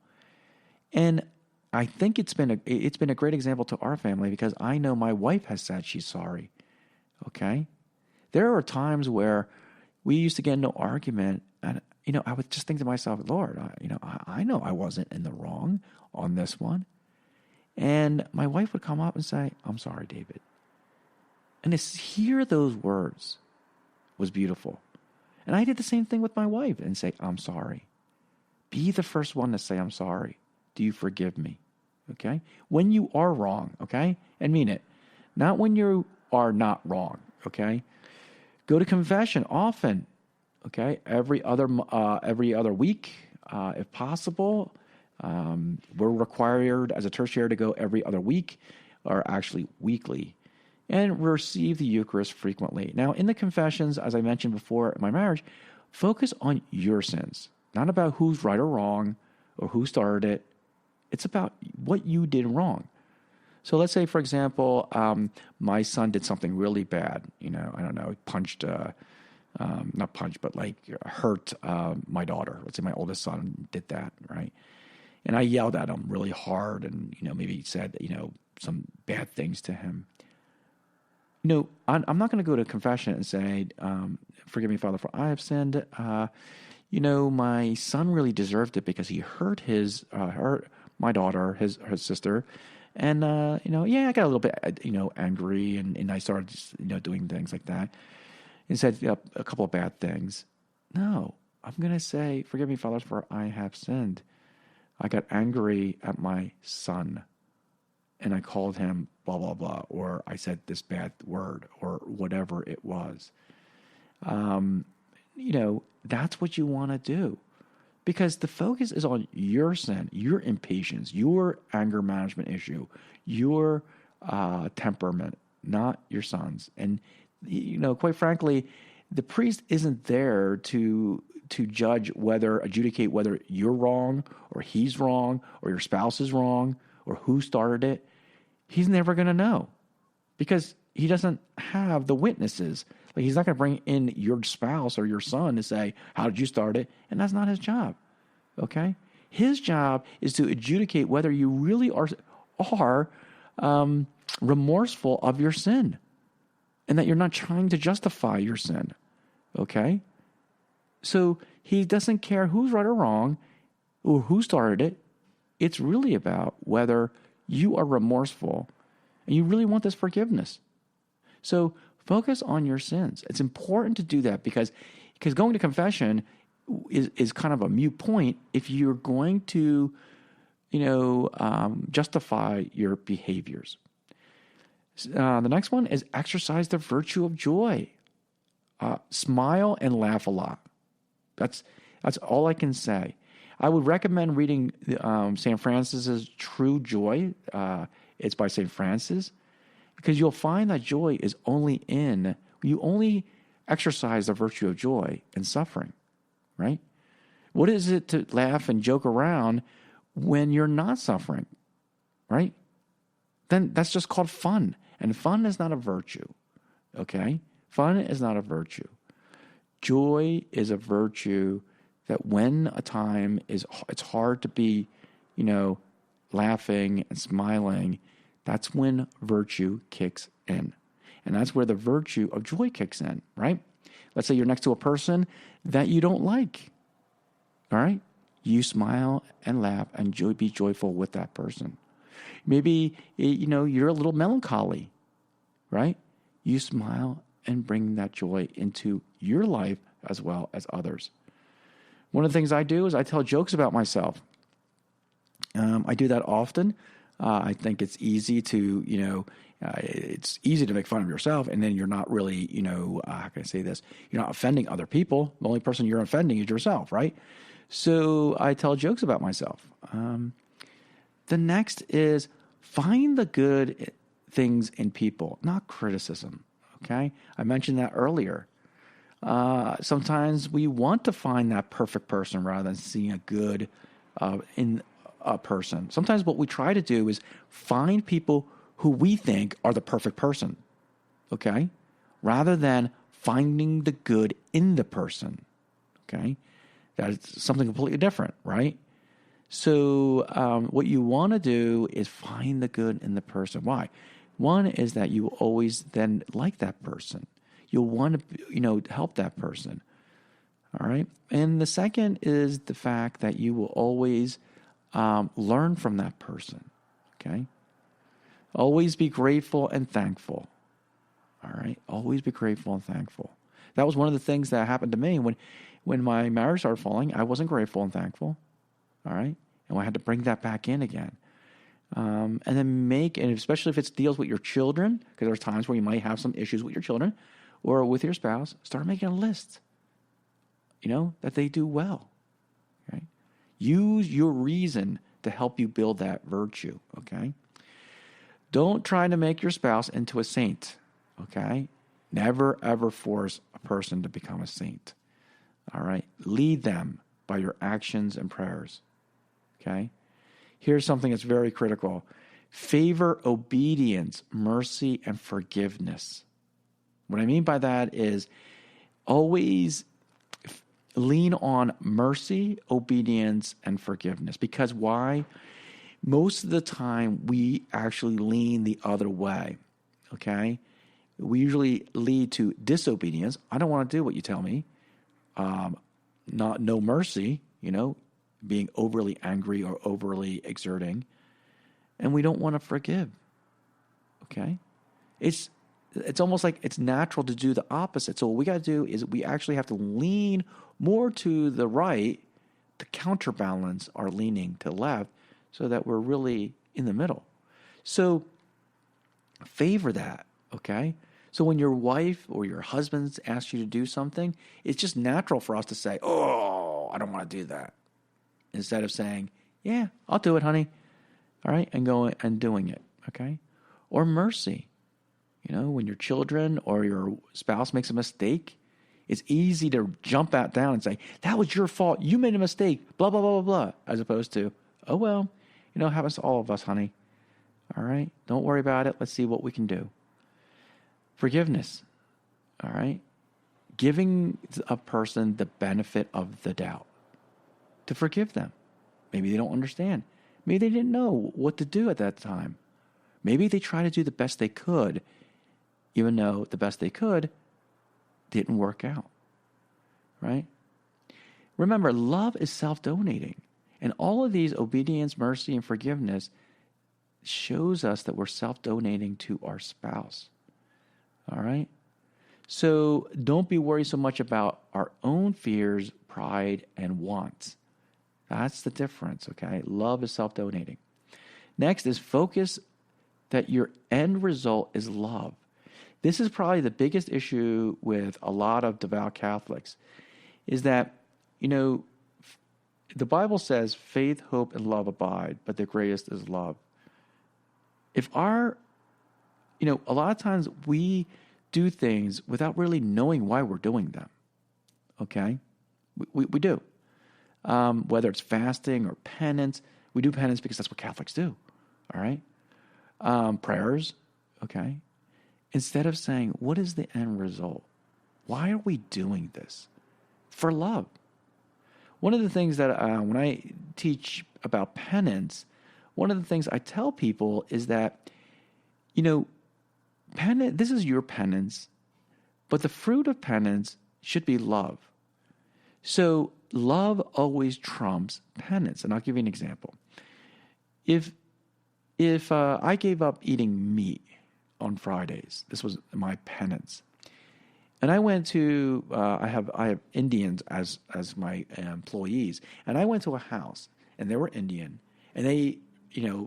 And I think it's been a great example to our family because I know my wife has said she's sorry. Okay? There are times where we used to get into argument, and I would just think to myself, Lord, I know I wasn't in the wrong on this one. And my wife would come up and say, I'm sorry, David. And to hear those words was beautiful. And I did the same thing with my wife and say, I'm sorry. Be the first one to say, I'm sorry. Do you forgive me? Okay? When you are wrong, okay? And mean it. Not when you are not wrong, okay? Go to confession often, okay? Every other week, if possible. We're required as a tertiary to go every other week, or actually weekly, and receive the Eucharist frequently. Now, in the confessions, as I mentioned before in my marriage, focus on your sins, not about who's right or wrong or who started it. It's about what you did wrong. So let's say, for example, my son did something really bad. I don't know, punched, not punched, but like hurt my daughter. Let's say my oldest son did that, right? And I yelled at him really hard and, maybe said, some bad things to him. I'm not going to go to confession and say, forgive me, Father, for I have sinned. My son really deserved it because he hurt my daughter, his sister. And, I got a little bit, angry and I started, doing things like that and said a couple of bad things. No, I'm going to say, forgive me, Father, for I have sinned. I got angry at my son and I called him blah, blah, blah, or I said this bad word or whatever it was. That's what you want to do. Because the focus is on your sin, your impatience, your anger management issue, your temperament, not your son's. And, quite frankly, the priest isn't there to adjudicate whether you're wrong or he's wrong or your spouse is wrong or who started it. He's never going to know because he doesn't have the witnesses. Like, he's not going to bring in your spouse or your son to say, how did you start it? And that's not his job, okay? His job is to adjudicate whether you really are remorseful of your sin and that you're not trying to justify your sin, okay? So he doesn't care who's right or wrong or who started it. It's really about whether you are remorseful and you really want this forgiveness. So focus on your sins. It's important to do that because going to confession is kind of a moot point if you're going to, justify your behaviors. The next one is exercise the virtue of joy. Smile and laugh a lot. That's all I can say. I would recommend reading St. Francis's True Joy. It's by St. Francis. Because you'll find that joy is you only exercise the virtue of joy in suffering, right? What is it to laugh and joke around when you're not suffering, right? Then that's just called fun. And fun is not a virtue, okay? Fun is not a virtue. Joy is a virtue that when a time it's hard to be, laughing and smiling, that's when virtue kicks in. And that's where the virtue of joy kicks in, right? Let's say you're next to a person that you don't like, all right? You smile and laugh and be joyful with that person. Maybe, you're a little melancholy, right? You smile and bringing that joy into your life as well as others. One of the things I do is I tell jokes about myself. I do that often. I think it's easy to, it's easy to make fun of yourself, and then you're not really, how can I say this? You're not offending other people. The only person you're offending is yourself, right? So I tell jokes about myself. The next is find the good things in people, not criticism, okay? I mentioned that earlier. Sometimes we want to find that perfect person rather than seeing a good in a person. Sometimes what we try to do is find people who we think are the perfect person, okay? Rather than finding the good in the person, okay? That's something completely different, right? So what you want to do is find the good in the person. Why? One is that you will always then like that person. You'll want to, help that person, all right? And the second is the fact that you will always learn from that person, okay? Always be grateful and thankful, all right? Always be grateful and thankful. That was one of the things that happened to me when my marriage started falling. I wasn't grateful and thankful, all right? And I had to bring that back in again. And then and especially if it deals with your children, because there's times where you might have some issues with your children or with your spouse, start making a list, that they do well, okay? Use your reason to help you build that virtue, okay? Don't try to make your spouse into a saint, okay? Never, ever force a person to become a saint, all right? Lead them by your actions and prayers, okay? Here's something that's very critical. Favor obedience, mercy, and forgiveness. What I mean by that is always lean on mercy, obedience, and forgiveness. Because why? Most of the time, we actually lean the other way, okay? We usually lead to disobedience. I don't want to do what you tell me. No mercy, being overly angry or overly exerting. And we don't want to forgive, okay? It's almost like it's natural to do the opposite. So what we got to do is we actually have to lean more to the right to counterbalance our leaning to the left so that we're really in the middle. So favor that, okay? So when your wife or your husband asks you to do something, it's just natural for us to say, oh, I don't want to do that. Instead of saying, yeah, I'll do it, honey. All right, and going and doing it, okay? Or mercy. When your children or your spouse makes a mistake, it's easy to jump down and say, that was your fault. You made a mistake, blah, blah, blah, blah, blah. As opposed to, oh, well, happens to all of us, honey. All right? Don't worry about it. Let's see what we can do. Forgiveness. All right? Giving a person the benefit of the doubt. To forgive them. Maybe they don't understand. Maybe they didn't know what to do at that time. Maybe they tried to do the best they could, even though the best they could didn't work out, right? Remember, love is self-donating. And all of these obedience, mercy, and forgiveness shows us that we're self-donating to our spouse, all right? So don't be worried so much about our own fears, pride, and wants. That's the difference, okay? Love is self-donating. Next is focus that your end result is love. This is probably the biggest issue with a lot of devout Catholics, is that, the Bible says faith, hope, and love abide, but the greatest is love. A lot of times we do things without really knowing why we're doing them, okay? We do. Whether it's fasting or penance, we do penance because that's what Catholics do, all right? Prayers, okay? Instead of saying, what is the end result? Why are we doing this? For love. One of the things that when I teach about penance, one of the things I tell people is that, penance, this is your penance, but the fruit of penance should be love. So love always trumps penance. And I'll give you an example. If I gave up eating meat on Fridays, this was my penance, And I went to I have Indians as my employees, and I went to a house, and they were Indian, and they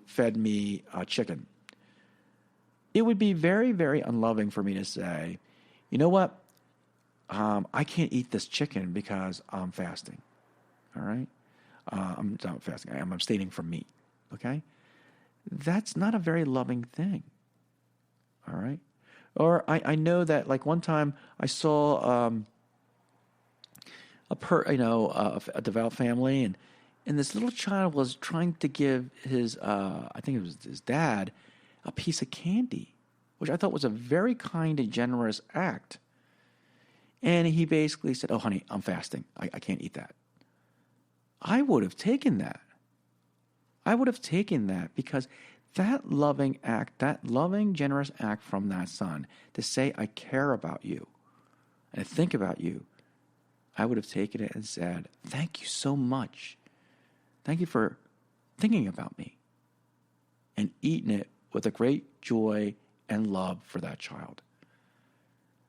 fed me chicken. It would be very, very unloving for me to say, you know what, I can't eat this chicken because I'm fasting. All right, I'm not fasting. I'm abstaining from meat. Okay, that's not a very loving thing. All right. Or I know that, like, one time I saw a devout family, and this little child was trying to give his I think it was his dad a piece of candy, which I thought was a very kind and generous act. And he basically said, "Oh, honey, I'm fasting. I can't eat that." I would have taken that. I would have taken that because that loving act, that loving, generous act from that son to say, "I care about you and I think about you," I would have taken it and said, "Thank you so much. Thank you for thinking about me," and eaten it with a great joy and love for that child.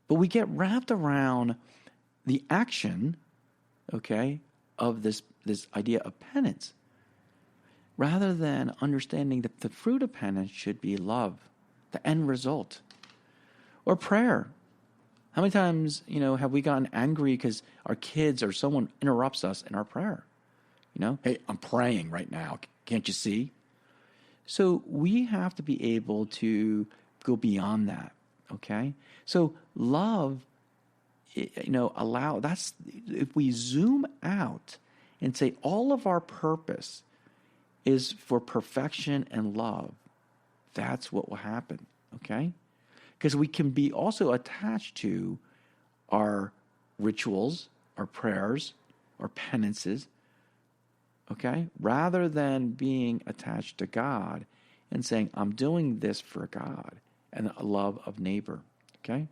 But we get wrapped around the action, okay, of this idea of penance, rather than understanding that the fruit of penance should be love, the end result. Or prayer. How many times, have we gotten angry because our kids or someone interrupts us in our prayer? Hey, I'm praying right now. Can't you see? So we have to be able to go beyond that, okay? So love, if we zoom out and say all of our purpose is for perfection and love, that's what will happen, okay? Because we can be also attached to our rituals, our prayers, our penances, okay? Rather than being attached to God and saying, I'm doing this for God and a love of neighbor, okay?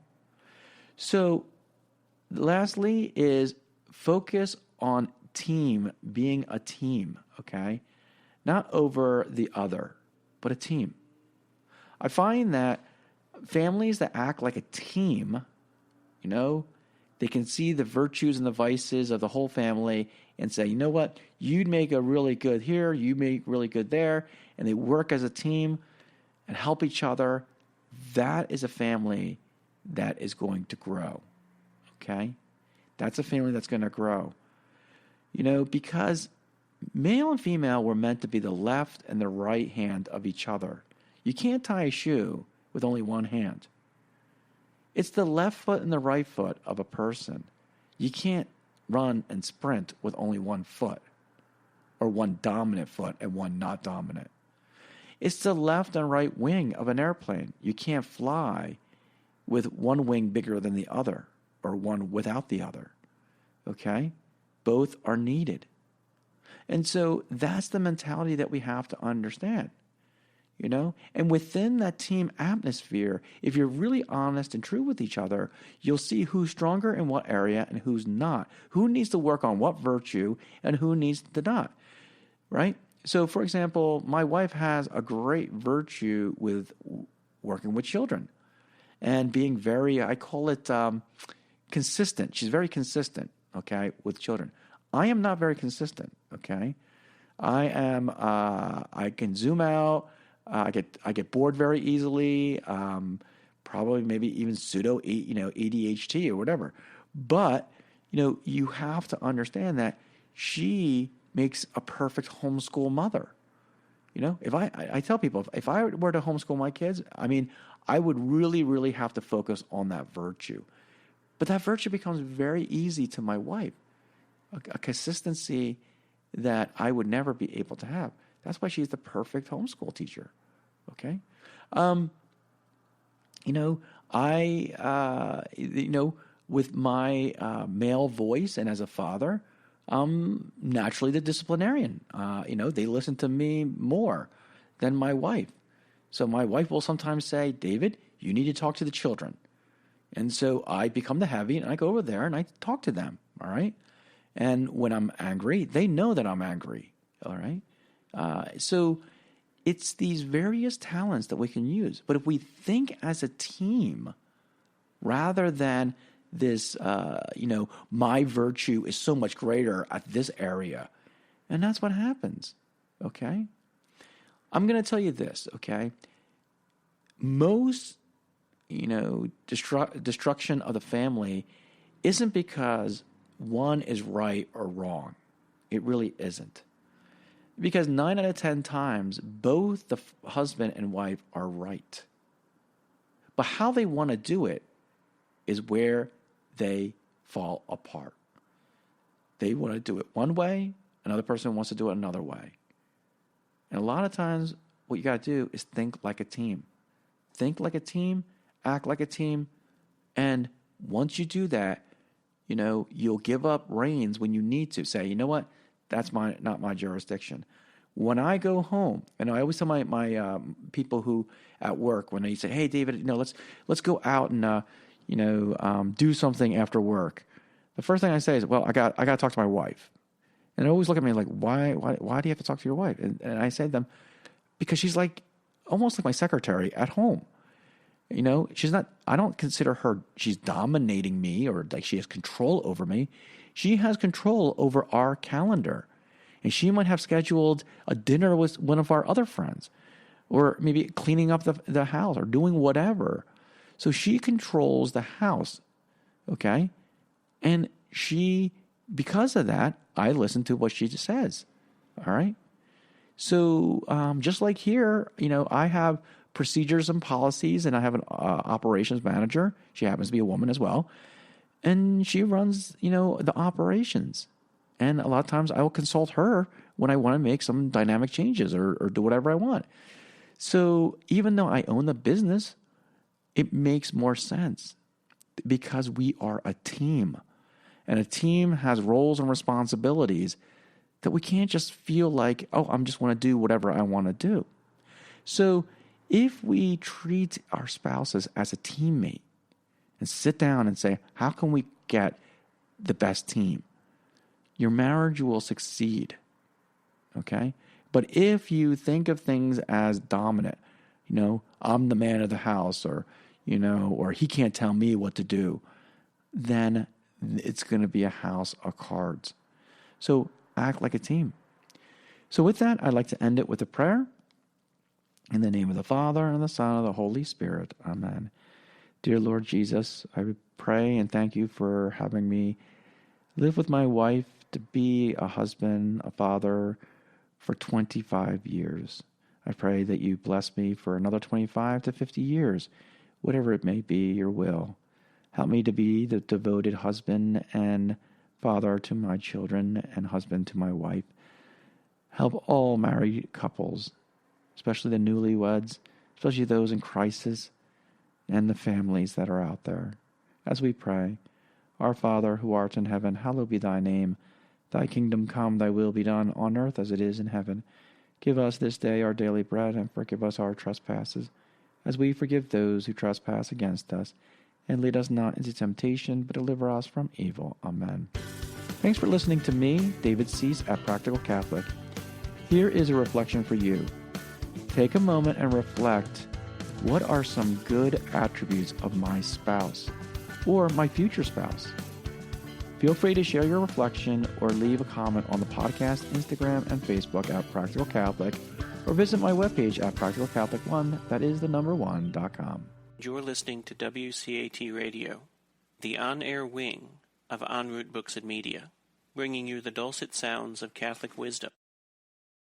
So lastly is focus on team, being a team, okay? Not over the other, but a team. I find that families that act like a team, they can see the virtues and the vices of the whole family and say, you know what, you'd make a really good here, you make really good there, and they work as a team and help each other. That is a family that is going to grow, okay? That's a family that's going to grow. Because male and female were meant to be the left and the right hand of each other. You can't tie a shoe with only one hand. It's the left foot and the right foot of a person. You can't run and sprint with only one foot, or one dominant foot and one not dominant. It's the left and right wing of an airplane. You can't fly with one wing bigger than the other, or one without the other. Okay? Both are needed. And so that's the mentality that we have to understand, And within that team atmosphere, if you're really honest and true with each other, you'll see who's stronger in what area and who's not. Who needs to work on what virtue and who needs to not, right? So, for example, my wife has a great virtue with working with children and being very, I call it consistent. She's very consistent, okay, with children. I am not very consistent, okay? I can zoom out. I get bored very easily. Probably maybe even pseudo ADHD or whatever. But you have to understand that she makes a perfect homeschool mother. If I tell people if I were to homeschool my kids, I would really, really have to focus on that virtue. But that virtue becomes very easy to my wife. A consistency that I would never be able to have. That's why she's the perfect homeschool teacher. Okay? With my male voice and as a father, I'm naturally the disciplinarian. They listen to me more than my wife. So my wife will sometimes say, David, you need to talk to the children. And so I become the heavy and I go over there and I talk to them. All right? And when I'm angry, they know that I'm angry. All right? So it's these various talents that we can use. But if we think as a team, rather than this, my virtue is so much greater at this area. And that's what happens, okay? I'm going to tell you this, okay? Most, destruction of the family isn't because one is right or wrong. It really isn't. Because 9 out of 10 times, both the husband and wife are right. But how they want to do it is where they fall apart. They want to do it one way, another person wants to do it another way. And a lot of times, what you got to do is think like a team. Think like a team, act like a team, and once you do that, you'll give up reins when you need to. Say, you know what? That's not my jurisdiction. When I go home, and I always tell my people who at work, when they say, "Hey, David, let's go out and do something after work," the first thing I say is, "Well, I got to talk to my wife." And they always look at me like, "Why do you have to talk to your wife?" And I say to them, because she's like almost like my secretary at home. She's not. I don't consider her. She's dominating me or like she has control over me. She has control over our calendar. And she might have scheduled a dinner with one of our other friends or maybe cleaning up the house or doing whatever. So she controls the house, okay? And because of that, I listen to what she says, all right? So just like here, I have procedures and policies, and I have an operations manager. She happens to be a woman as well. And she runs, the operations. And a lot of times I will consult her when I want to make some dynamic changes or do whatever I want. So even though I own the business, it makes more sense because we are a team. And a team has roles and responsibilities that we can't just feel like, oh, I just want to do whatever I want to do. So if we treat our spouses as a teammate and sit down and say, how can we get the best team? Your marriage will succeed, okay? But if you think of things as dominant, I'm the man of the house or he can't tell me what to do, then it's going to be a house of cards. So act like a team. So with that, I'd like to end it with a prayer. In the name of the Father, and the Son, and the Holy Spirit. Amen. Dear Lord Jesus, I pray and thank you for having me live with my wife to be a husband, a father for 25 years. I pray that you bless me for another 25 to 50 years, whatever it may be, your will. Help me to be the devoted husband and father to my children and husband to my wife. Help all married couples, especially the newlyweds, especially those in crisis, and the families that are out there. As we pray, Our Father, who art in heaven, hallowed be thy name. Thy kingdom come, thy will be done, on earth as it is in heaven. Give us this day our daily bread, and forgive us our trespasses, as we forgive those who trespass against us. And lead us not into temptation, but deliver us from evil. Amen. Thanks for listening to me, David Suess, at Practical Catholic. Here is a reflection for you. Take a moment and reflect, what are some good attributes of my spouse or my future spouse? Feel free to share your reflection or leave a comment on the podcast, Instagram, and Facebook at Practical Catholic, or visit my webpage at practicalcatholic1, that is the number 1.com. You're listening to WCAT Radio, the on-air wing of En Route Books and Media, bringing you the dulcet sounds of Catholic wisdom.